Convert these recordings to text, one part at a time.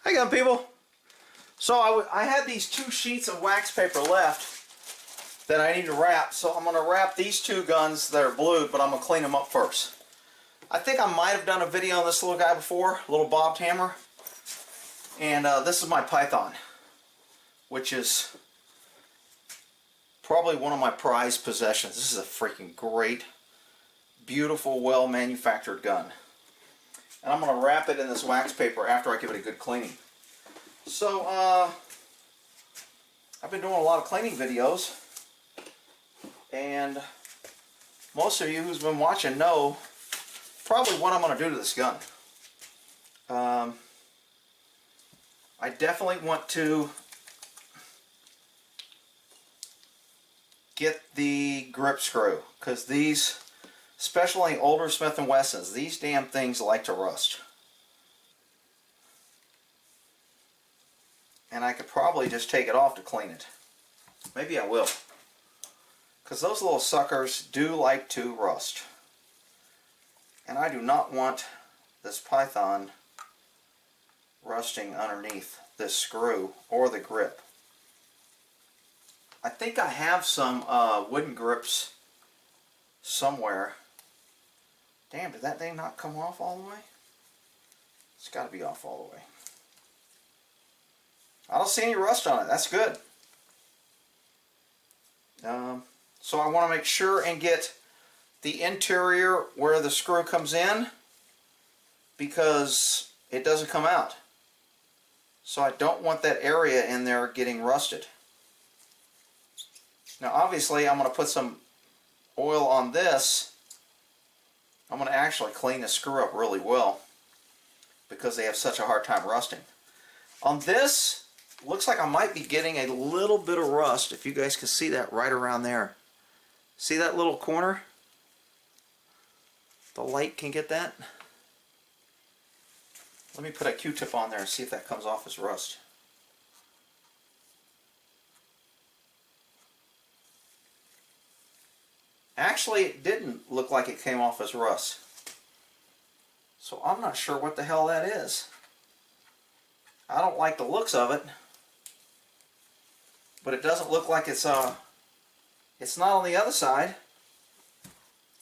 Hey again, people. So I had these 2 sheets of wax paper left that I need to wrap. So I'm going to wrap these 2 guns that are blued, but I'm going to clean them up first. I think I might have done a video on this little guy before, a little bobbed hammer. And this is my Python, which is probably one of my prized possessions. This is a freaking great, beautiful, well-manufactured gun. And I'm going to wrap it in this wax paper after I give it a good cleaning. So, I've been doing a lot of cleaning videos, and most of you who's been watching know probably what I'm going to do to this gun. I definitely want to get the grip screw, because these, especially older Smith & Wessons, these damn things like to rust. And I could probably just take it off to clean it. Maybe I will, because those little suckers do like to rust. And I do not want this Python rusting underneath this screw or the grip. I think I have some wooden grips somewhere. Damn, did that thing not come off all the way? It's got to be off all the way. I don't see any rust on it. That's good. So I want to make sure and get the interior where the screw comes in, because it doesn't come out. So I don't want that area in there getting rusted. Now obviously I'm going to put some oil on this. I'm going to actually clean the screw up really well, because they have such a hard time rusting. On this, looks like I might be getting a little bit of rust, if you guys can see that right around there. See that little corner? The light can get that. Let me put a Q-tip on there and see if that comes off as rust. Actually, it didn't look like it came off as rust. So I'm not sure what the hell that is. I don't like the looks of it, but it doesn't look like it's not on the other side.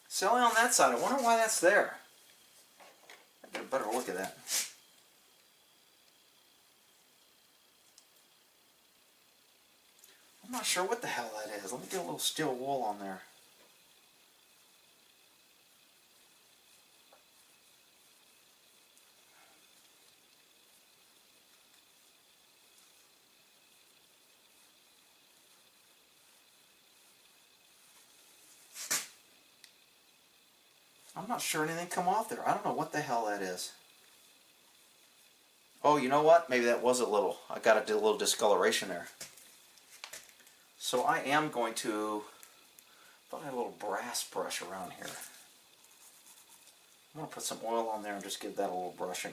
It's only on that side. I wonder why that's there. I get a better look at that. I'm not sure what the hell that is. Let me get a little steel wool on there. I'm not sure anything come off there. I don't know what the hell that is. Oh, you know what? Maybe that was a little, I got to do a little discoloration there. So I am going to, I thought I had a little brass brush around here. I'm going to put some oil on there and just give that a little brushing.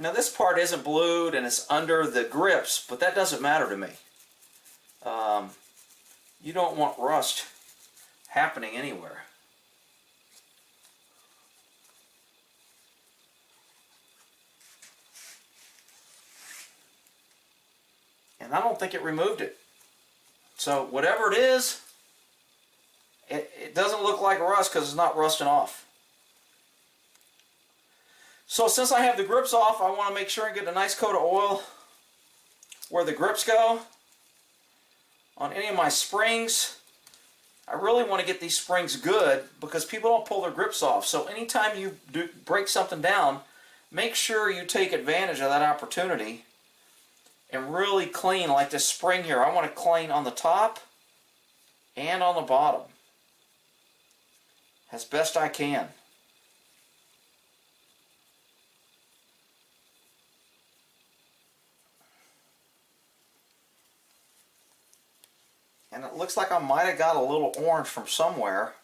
Now this part isn't blued and it's under the grips, but that doesn't matter to me. You don't want rust happening anywhere. And I don't think it removed it. So whatever it is, it doesn't look like rust because it's not rusting off. So since I have the grips off, I want to make sure and get a nice coat of oil where the grips go. On any of my springs, I really want to get these springs good, because people don't pull their grips off. So anytime you break something down, make sure you take advantage of that opportunity and really clean. Like this spring here, I want to clean on the top and on the bottom as best I can. And it looks like I might have got a little orange from somewhere.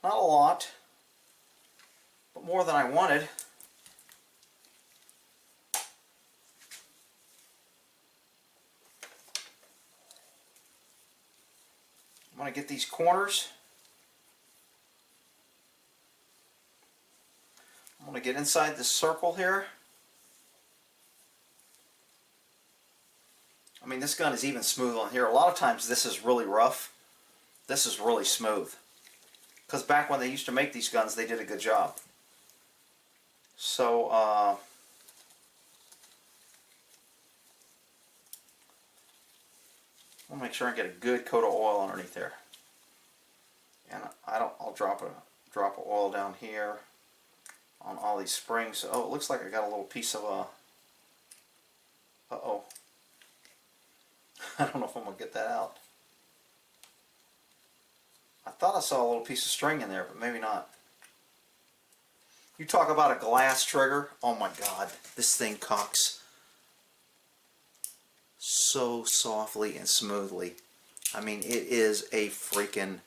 Not a lot, but more than I wanted. I'm going to get these corners. I'm going to get inside this circle here. I mean, this gun is even smooth on here. A lot of times this is really rough. This is really smooth. Because back when they used to make these guns, they did a good job. So, I'll make sure I get a good coat of oil underneath there. And I'll drop of oil down here on all these springs. Oh, it looks like I got a little piece of a... Uh-oh. I don't know if I'm going to get that out. I thought I saw a little piece of string in there, but maybe not. You talk about a glass trigger. Oh my God, this thing cocks so softly and smoothly. I mean, it is a freaking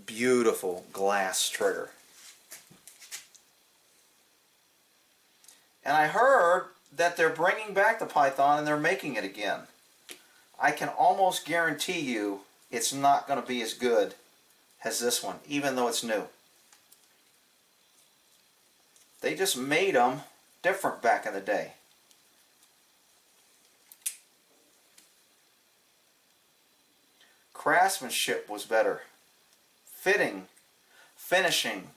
beautiful glass trigger. And I heard that they're bringing back the Python and they're making it again. I can almost guarantee you it's not going to be as good as this one, even though it's new. They just made them different back in the day. Craftsmanship was better. Fitting, finishing,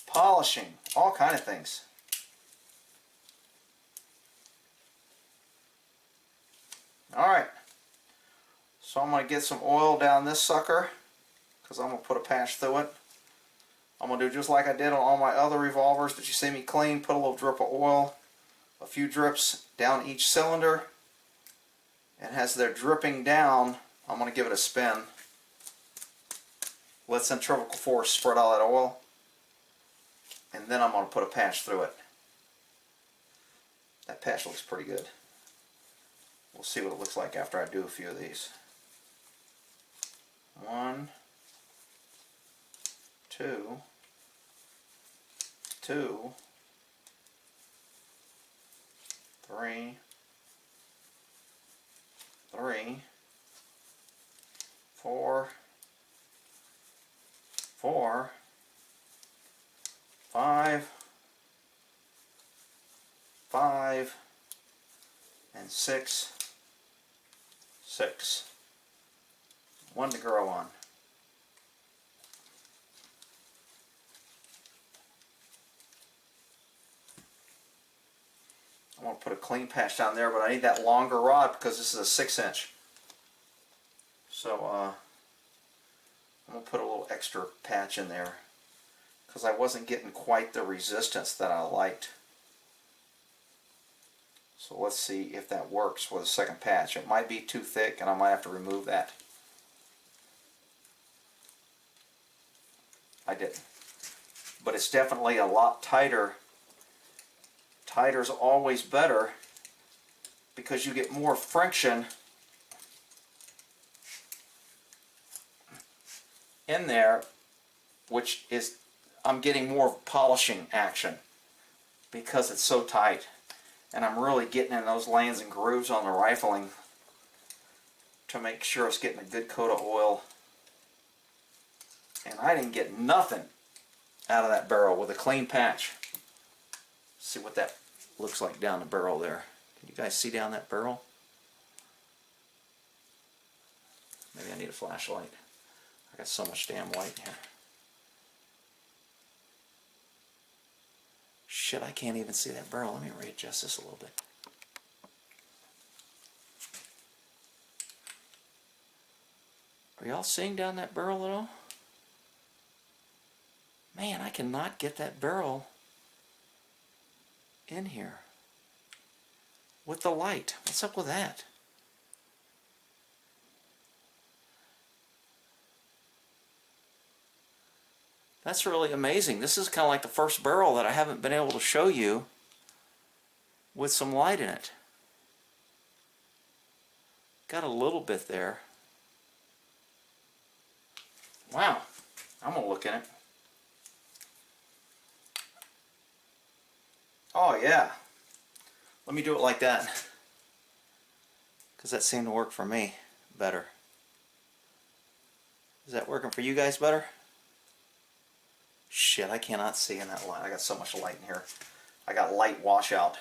polishing, all kind of things. Alright, so I'm going to get some oil down this sucker because I'm going to put a patch through it. I'm going to do just like I did on all my other revolvers that you see me clean. Put a little drip of oil, a few drips down each cylinder, and as they're dripping down, I'm going to give it a spin. Let centrifugal force spread all that oil, and then I'm going to put a patch through it. That patch looks pretty good. We'll see what it looks like after I do a few of these. 1, 2, 2, 3, 3, 4, 4, 5, 5, and 6, 6. One to grow on. I want to put a clean patch down there, but I need that longer rod because this is a 6-inch. So I'm going to put a little extra patch in there because I wasn't getting quite the resistance that I liked. So let's see if that works with a second patch. It might be too thick and I might have to remove that. I didn't. But it's definitely a lot tighter. Tighter is always better because you get more friction in there, which is, I'm getting more polishing action because it's so tight. And I'm really getting in those lanes and grooves on the rifling to make sure it's getting a good coat of oil. And I didn't get nothing out of that barrel with a clean patch. See what that looks like down the barrel there. Can you guys see down that barrel? Maybe I need a flashlight. I got so much damn light here. Shit, I can't even see that barrel. Let me readjust this a little bit. Are y'all seeing down that barrel at all? Man, I cannot get that barrel in here with the light. What's up with that? That's really amazing. This is kind of like the first barrel that I haven't been able to show you with some light in it. Got a little bit there. Wow. I'm going to look in it. Oh yeah. Let me do it like that, because that seemed to work for me better. Is that working for you guys better? Shit, I cannot see in that light. I got so much light in here. I got light washout.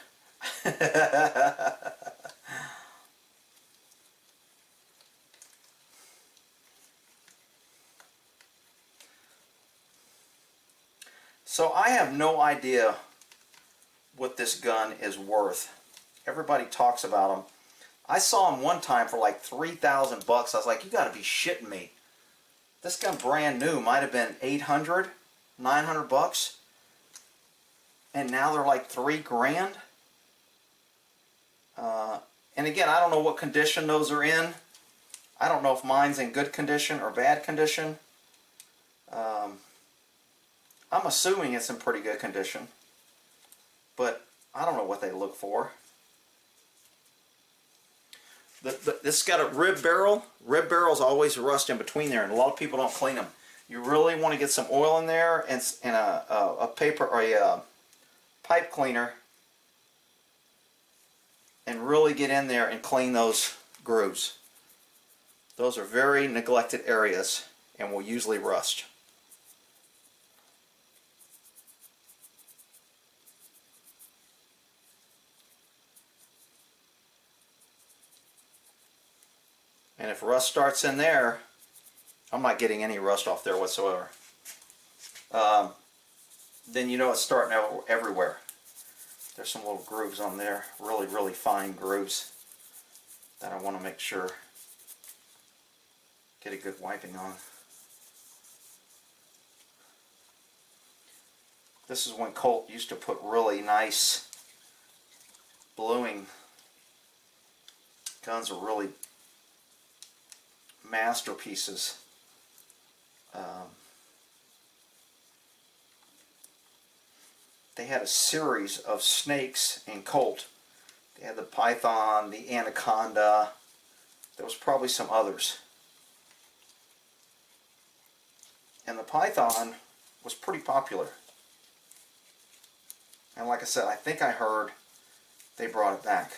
So I have no idea what this gun is worth. Everybody talks about them. I saw them one time for like 3,000 bucks. I was like, you gotta be shitting me. This gun brand new might have been 800, 900 bucks. And now they're like 3 grand. And again, I don't know what condition those are in. I don't know if mine's in good condition or bad condition. I'm assuming it's in pretty good condition, but I don't know what they look for. This got a rib barrel. Rib barrels always rust in between there, and a lot of people don't clean them. You really want to get some oil in there and a paper or a pipe cleaner, and really get in there and clean those grooves. Those are very neglected areas and will usually rust. And if rust starts in there, I'm not getting any rust off there whatsoever. Then you know it's starting everywhere. There's some little grooves on there, really, really fine grooves that I want to make sure get a good wiping on. This is when Colt used to put really nice bluing guns, are really masterpieces. They had a series of snakes in Colt. They had the Python, the Anaconda. There was probably some others. And the Python was pretty popular. And like I said, I think I heard they brought it back.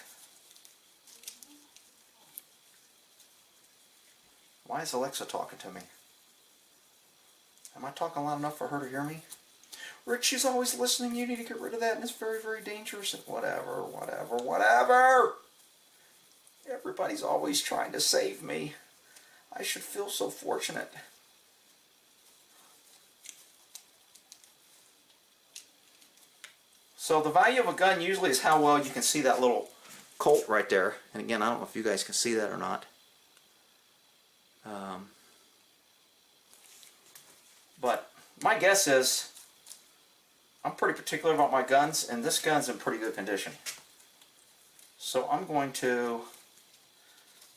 Why is Alexa talking to me? Am I talking loud enough for her to hear me? Rick, she's always listening. You need to get rid of that, and it's very, very dangerous. And whatever, whatever, whatever. Everybody's always trying to save me. I should feel so fortunate. So the value of a gun usually is how well you can see that little Colt right there. And again, I don't know if you guys can see that or not. But my guess is I'm pretty particular about my guns, and this gun's in pretty good condition. So I'm going to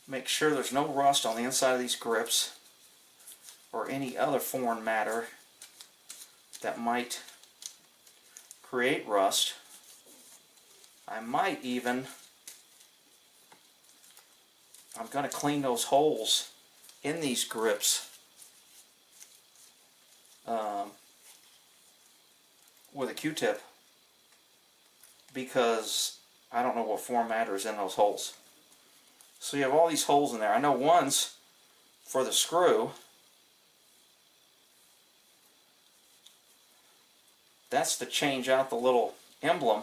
make sure there's no rust on the inside of these grips or any other foreign matter that might create rust. I might even, I'm going to clean those holes in these grips with a Q-tip, because I don't know what foreign matter is in those holes. So you have all these holes in there. I know one's for the screw. That's to change out the little emblem.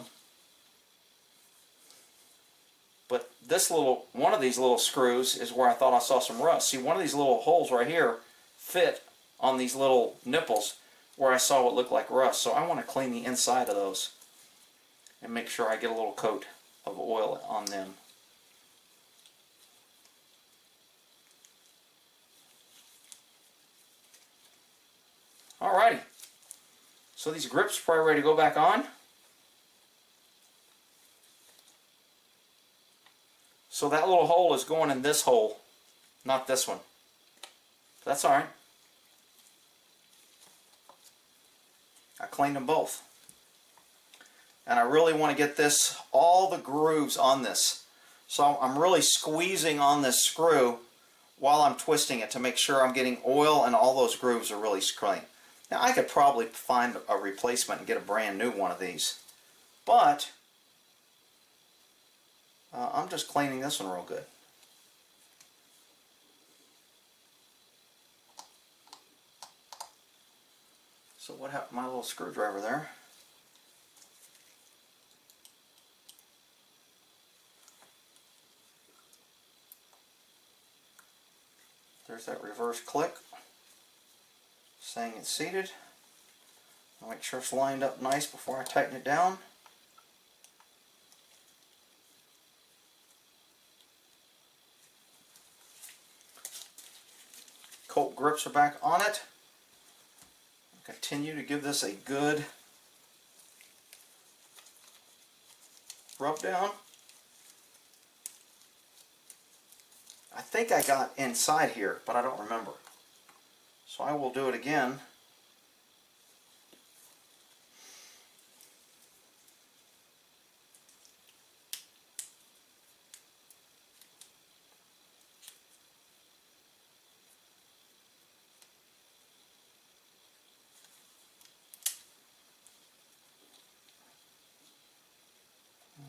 But this little, one of these little screws is where I thought I saw some rust. See, one of these little holes right here fit on these little nipples where I saw what looked like rust. So I want to clean the inside of those and make sure I get a little coat of oil on them. Alrighty. So these grips are probably ready to go back on. So that little hole is going in this hole, not this one. That's alright. I cleaned them both. And I really want to get this, all the grooves on this. So I'm really squeezing on this screw while I'm twisting it to make sure I'm getting oil and all those grooves are really clean. Now I could probably find a replacement and get a brand new one of these. But I'm just cleaning this one real good. So what happened to my little screwdriver there? There's that reverse click saying it's seated. I'll make sure it's lined up nice before I tighten it down. Colt grips are back on it. Continue to give this a good rub down. I think I got inside here, but I don't remember. So I will do it again.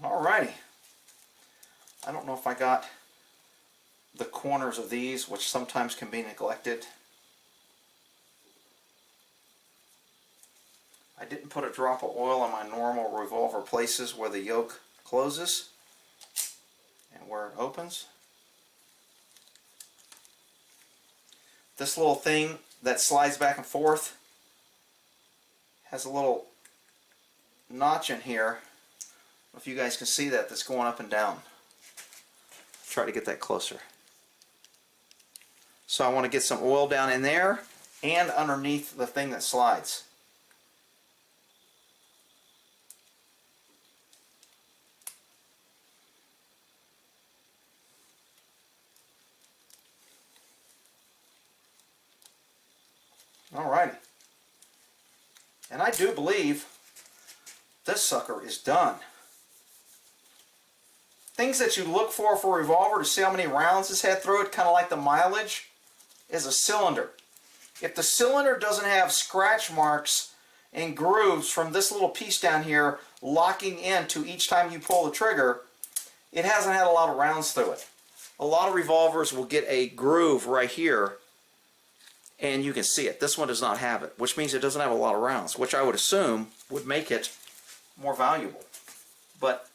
Alrighty. I don't know if I got the corners of these, which sometimes can be neglected. I didn't put a drop of oil on my normal revolver places where the yoke closes and where it opens. This little thing that slides back and forth has a little notch in here. I don't know if you guys can see that, that's going up and down. Try to get that closer. So I want to get some oil down in there and underneath the thing that slides. Alrighty. And I do believe this sucker is done. Things that you look for a revolver to see how many rounds it's had through it, kind of like the mileage, is a cylinder. If the cylinder doesn't have scratch marks and grooves from this little piece down here locking into each time you pull the trigger, it hasn't had a lot of rounds through it. A lot of revolvers will get a groove right here, and you can see it. This one does not have it, which means it doesn't have a lot of rounds, which I would assume would make it more valuable. But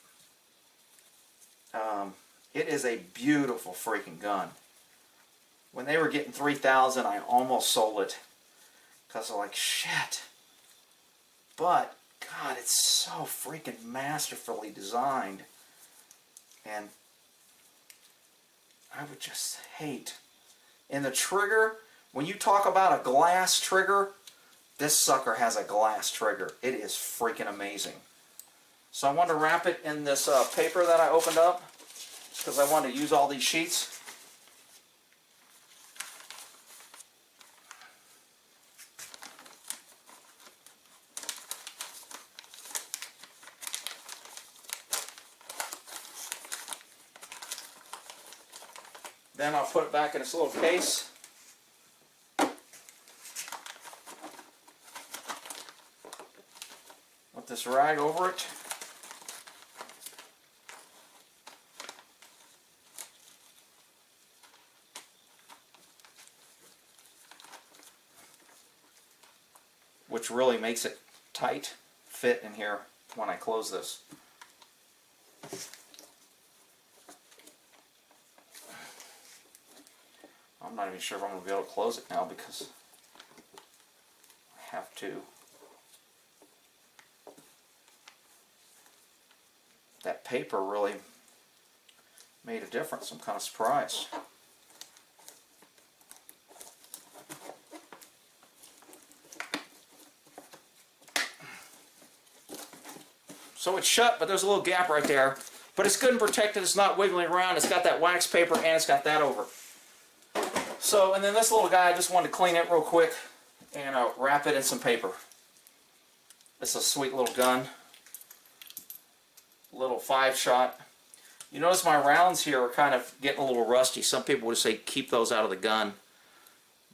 it is a beautiful freaking gun. When they were getting $3,000, I almost sold it because I'm like, shit. But God, it's so freaking masterfully designed, and I would just hate. And the trigger, when you talk about a glass trigger, this sucker has a glass trigger. It is freaking amazing. So I want to wrap it in this paper that I opened up because I want to use all these sheets. Then I'll put it back in its little case. Put this rag over it. Which really makes it tight fit in here when I close this. I'm not even sure if I'm going to be able to close it now because I have to. That paper really made a difference. I'm kind of surprised. So it's shut, but there's a little gap right there. But it's good and protected. It's not wiggling around. It's got that wax paper and it's got that over. So, and then this little guy, I just wanted to clean it real quick and wrap it in some paper. It's a sweet little gun. Little 5-shot. You notice my rounds here are kind of getting a little rusty. Some people would say keep those out of the gun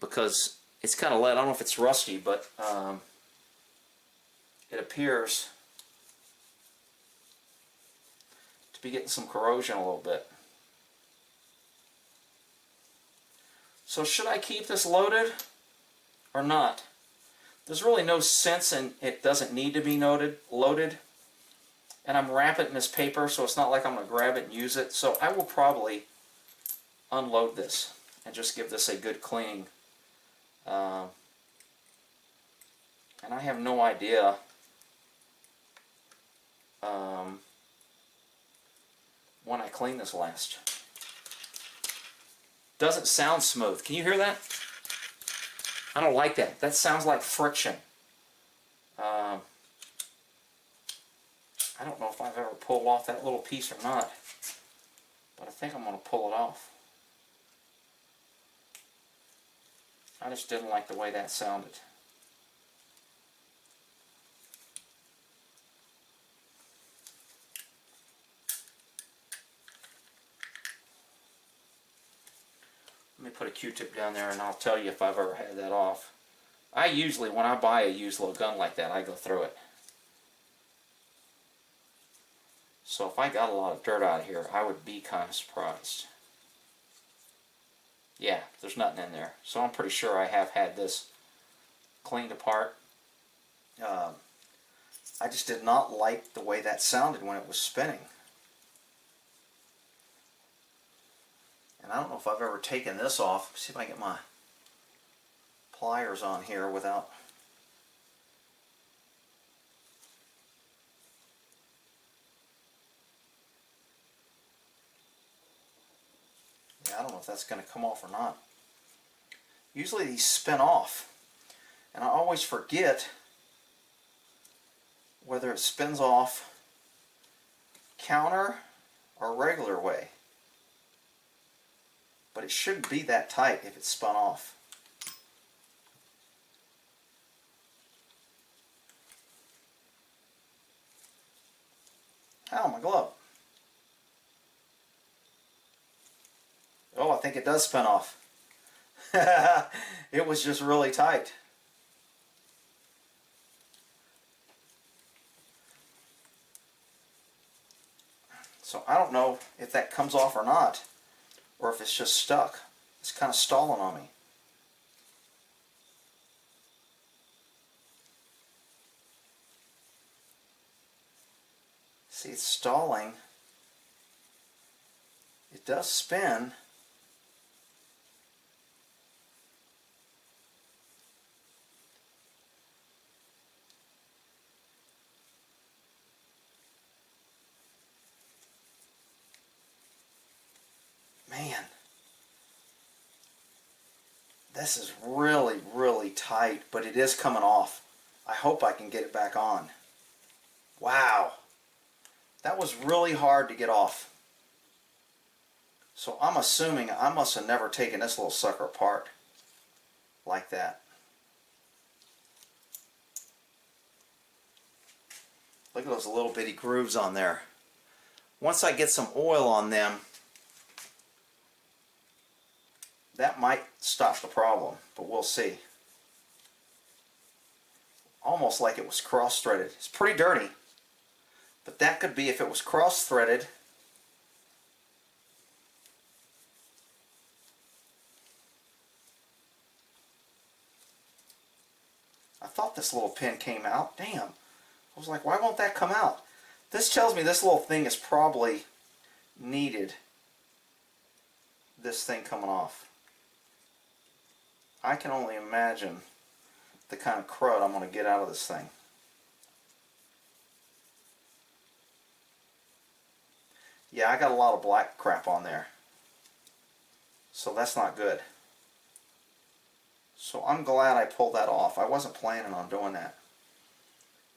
because it's kind of lead. I don't know if it's rusty, but it appears be getting some corrosion a little bit. So should I keep this loaded or not? There's really no sense in it doesn't need to be loaded. And I'm wrapping it in this paper, so it's not like I'm going to grab it and use it. So I will probably unload this and just give this a good cleaning. And I have no idea when I cleaned this last. Doesn't sound smooth. Can you hear that? I don't like that. That sounds like friction. I don't know if I've ever pulled off that little piece or not, but I think I'm going to pull it off. I just didn't like the way that sounded. Let me put a Q-tip down there and I'll tell you if I've ever had that off. I usually, when I buy a used little gun like that, I go through it. So if I got a lot of dirt out of here, I would be kind of surprised. Yeah, there's nothing in there. So I'm pretty sure I have had this cleaned apart. I just did not like the way that sounded when it was spinning. And I don't know if I've ever taken this off. Let's see if I can get my pliers on here without... Yeah, I don't know if that's going to come off or not. Usually these spin off. And I always forget whether it spins off counter or regular way. But it shouldn't be that tight if it's spun off. Ow, my glove. Oh, I think it does spin off. It was just really tight. So I don't know if that comes off or not, or if it's just stuck. It's kind of stalling on me. See, it's stalling. It does spin. Man, this is really, really tight, but it is coming off. I hope I can get it back on. Wow, that was really hard to get off. So I'm assuming I must have never taken this little sucker apart like that. Look at those little bitty grooves on there. Once I get some oil on them, that might stop the problem, but we'll see. Almost like it was cross-threaded. It's pretty dirty, but that could be if it was cross-threaded. I thought this little pin came out. Damn. I was like, why won't that come out? This tells me this little thing is probably needed this thing coming off. I can only imagine the kind of crud I'm going to get out of this thing. Yeah, I got a lot of black crap on there. So that's not good. So I'm glad I pulled that off. I wasn't planning on doing that.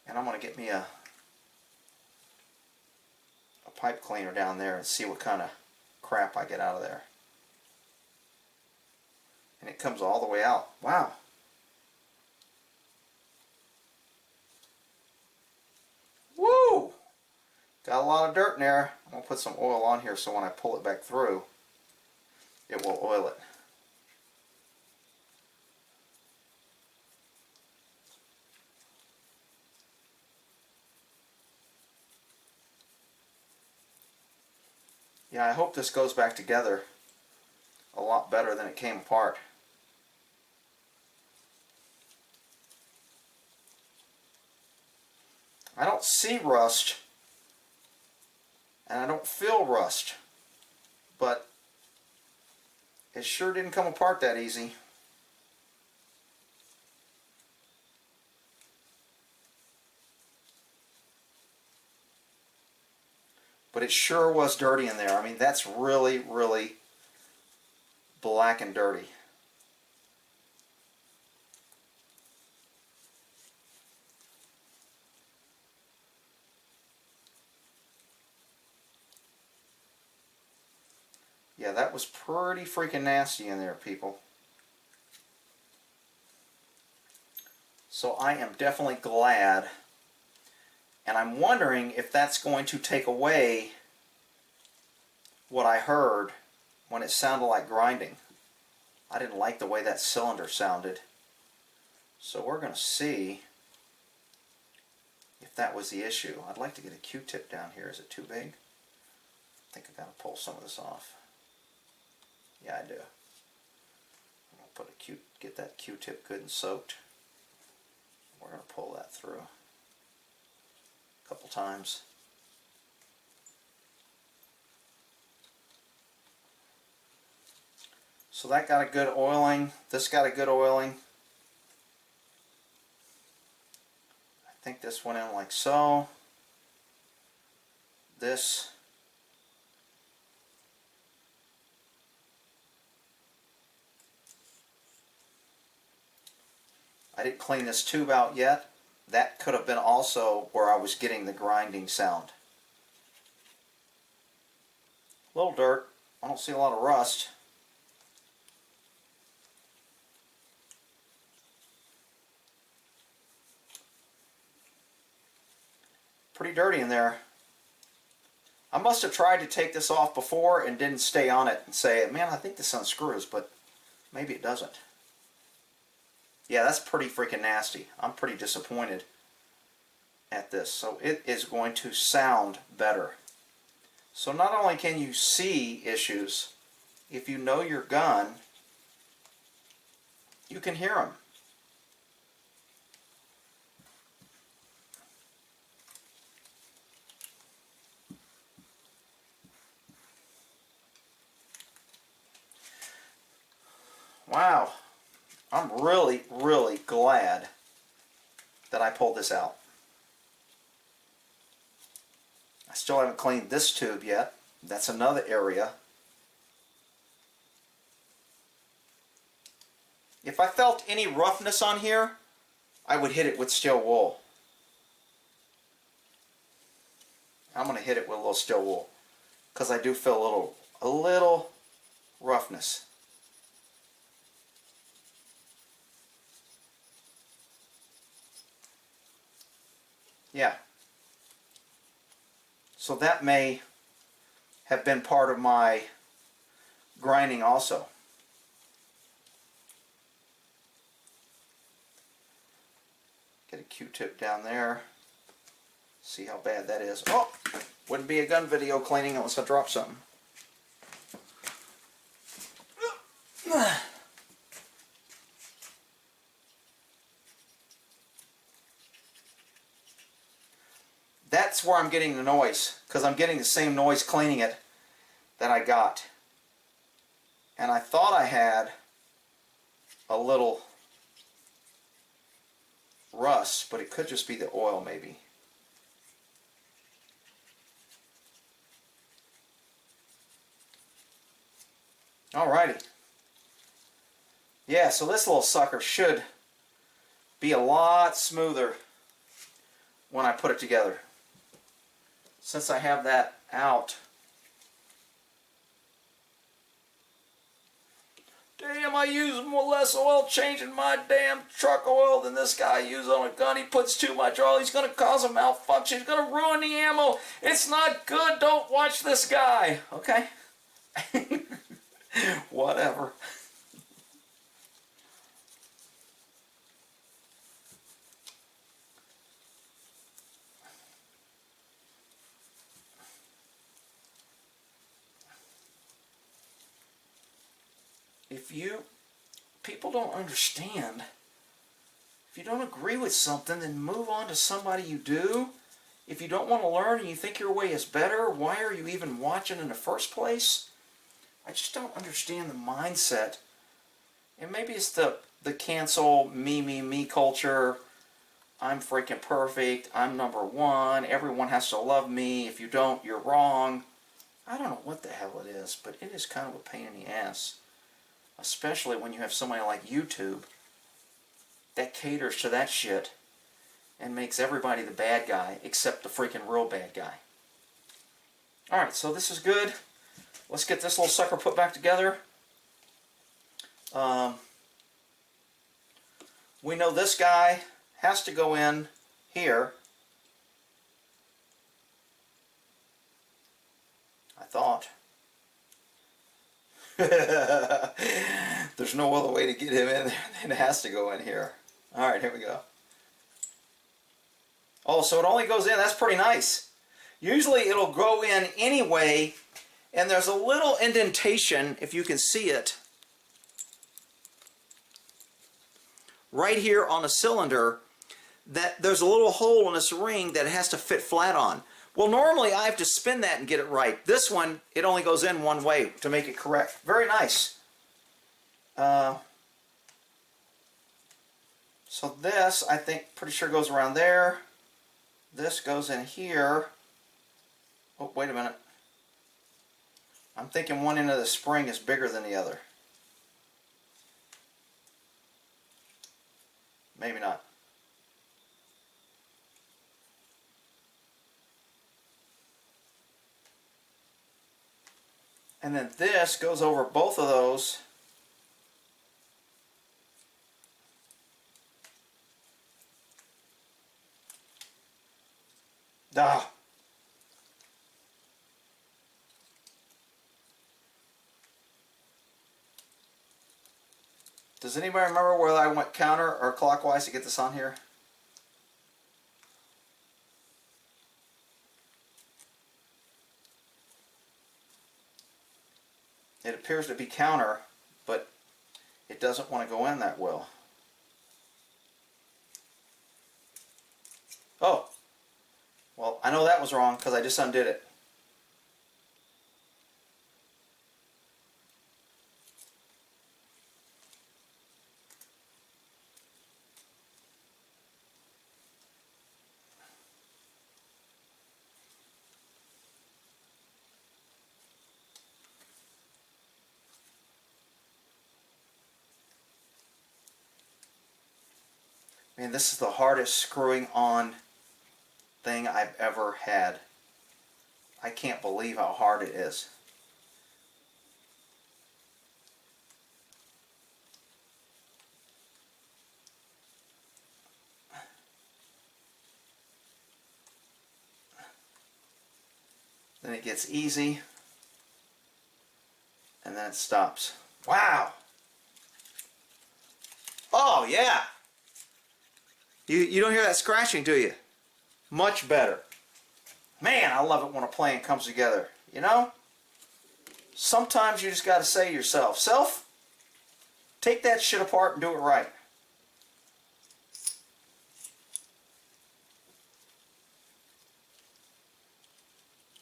And I'm going to get me a pipe cleaner down there and see what kind of crap I get out of there. And it comes all the way out. Wow. Woo! Got a lot of dirt in there. I'm going to put some oil on here so when I pull it back through, it will oil it. Yeah, I hope this goes back together a lot better than it came apart. I don't see rust, and I don't feel rust, but it sure didn't come apart that easy. But it sure was dirty in there. I mean, that's really, really black and dirty. Yeah, that was pretty freaking nasty in there, people. So I am definitely glad. And I'm wondering if that's going to take away what I heard when it sounded like grinding. I didn't like the way that cylinder sounded. So we're going to see if that was the issue. I'd like to get a Q-tip down here. Is it too big? I think I've got to pull some of this off. Yeah, I do. I'm going to get that Q-tip good and soaked. We're going to pull that through a couple times. So that got a good oiling. This got a good oiling. I think this went in like so. This. I didn't clean this tube out yet. That could have been also where I was getting the grinding sound. A little dirt. I don't see a lot of rust. Pretty dirty in there. I must have tried to take this off before and didn't stay on it and say, man, I think this unscrews, but maybe it doesn't. Yeah, that's pretty freaking nasty. I'm pretty disappointed at this. So it is going to sound better. So not only can you see issues, if you know your gun, you can hear them. Wow. I'm really, really glad that I pulled this out. I still haven't cleaned this tube yet. That's another area. If I felt any roughness on here, I would hit it with steel wool. I'm going to hit it with a little steel wool because I do feel a little roughness. Yeah. So that may have been part of my grinding also. Get a Q-tip down there. See how bad that is. Oh! Wouldn't be a gun video cleaning unless I drop something. That's where I'm getting the noise, because I'm getting the same noise cleaning it that I got. And I thought I had a little rust, but it could just be the oil maybe. Alrighty. Yeah, so this little sucker should be a lot smoother when I put it together. Since I have that out. Damn, I use more less oil changing my damn truck oil than this guy uses on a gun. He puts too much oil. He's going to cause a malfunction. He's going to ruin the ammo. It's not good. Don't watch this guy. Okay? Whatever. people don't understand. If you don't agree with something, then move on to somebody you do. If you don't want to learn and you think your way is better, why are you even watching in the first place? I just don't understand the mindset. And maybe it's the cancel me culture. I'm freaking perfect. I'm number one. Everyone has to love me. If you don't, you're wrong. I don't know what the hell it is, but it is kind of a pain in the ass. Especially when you have somebody like YouTube that caters to that shit and makes everybody the bad guy except the freaking real bad guy. Alright, so this is good. Let's get this little sucker put back together. We know this guy has to go in here. I thought. There's no other way to get him in there. It has to go in here. Alright, here we go. Oh, so it only goes in. That's pretty nice. Usually it'll go in anyway, and there's a little indentation, if you can see it, right here on the cylinder, that there's a little hole in this ring that it has to fit flat on. Well, normally I have to spin that and get it right. This one, it only goes in one way to make it correct. Very nice. So this, I think, pretty sure goes around there. This goes in here. Oh, wait a minute. I'm thinking one end of the spring is bigger than the other. Maybe not. And then this goes over both of those. Ah. Does anybody remember whether I went counter or clockwise to get this on here? It appears to be counter, but it doesn't want to go in that well. Oh, well, I know that was wrong because I just undid it. Man, this is the hardest screwing on thing I've ever had. I can't believe how hard it is. Then it gets easy, and then it stops. Wow! Oh, yeah! You don't hear that scratching, do you? Much better. Man, I love it when a plan comes together. You know? Sometimes you just got to say to yourself, self, take that shit apart and do it right.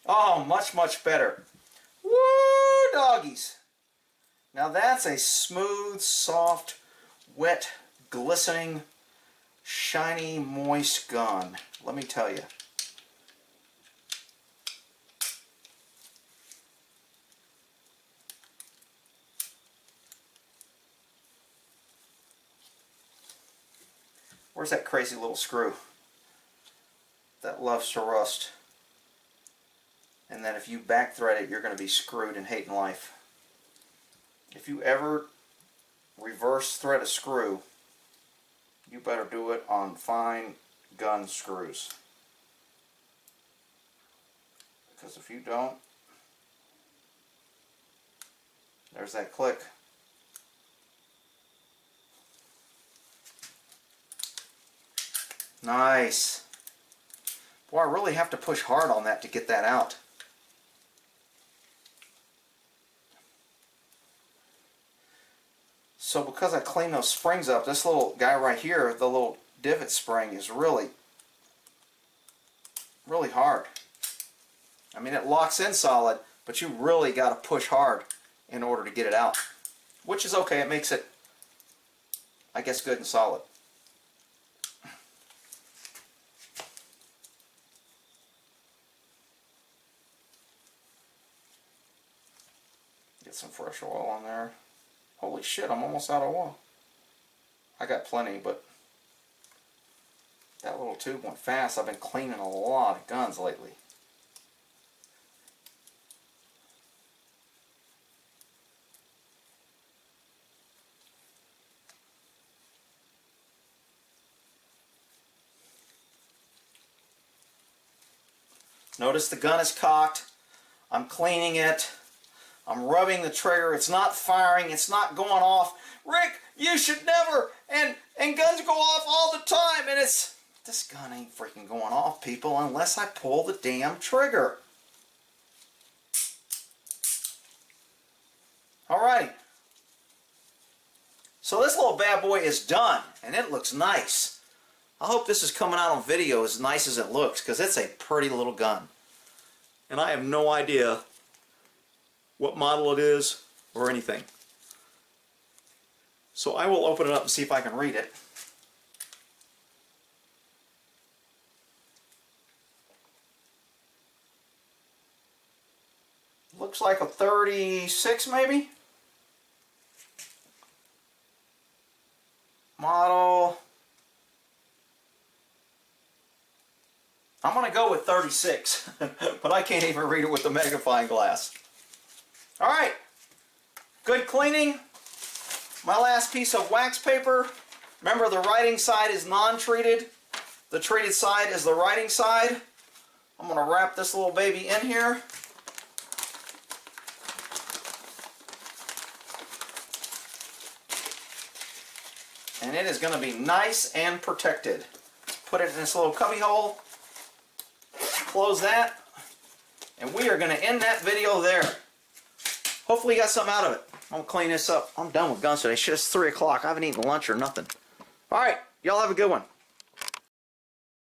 Oh, much, much better. Woo, doggies. Now that's a smooth, soft, wet, glistening, shiny, moist gun. Let me tell you. Where's that crazy little screw that loves to rust? And then if you back thread it, you're going to be screwed and hating life. If you ever reverse thread a screw, you better do it on fine gun screws. Because if you don't, there's that click. Nice. Boy, I really have to push hard on that to get that out. So because I cleaned those springs up, this little guy right here, the little divot spring, is really hard. I mean, it locks in solid, but you really got to push hard in order to get it out. Which is okay, it makes it, I guess, good and solid. Get some fresh oil on there. Holy shit, I'm almost out of oil. I got plenty, but that little tube went fast. I've been cleaning a lot of guns lately. Notice the gun is cocked. I'm cleaning it. I'm rubbing the trigger. It's not firing. It's not going off. Rick, you should never. And guns go off all the time. And it's, this gun ain't freaking going off, people, unless I pull the damn trigger. Alrighty. So this little bad boy is done. And it looks nice. I hope this is coming out on video as nice as it looks, because it's a pretty little gun. And I have no idea what model it is or anything. So I will open it up and see if I can read it. Looks like a 36 maybe? Model. I'm going to go with 36, but I can't even read it with the magnifying glass. Alright, good cleaning. My last piece of wax paper. Remember, the writing side is non-treated. The treated side is the writing side. I'm going to wrap this little baby in here. And it is going to be nice and protected. Put it in this little cubby hole. Close that, and we are going to end that video there. Hopefully you got something out of it. I'm going to clean this up. I'm done with guns today. Shit, it's 3 o'clock. I haven't eaten lunch or nothing. Alright, y'all have a good one.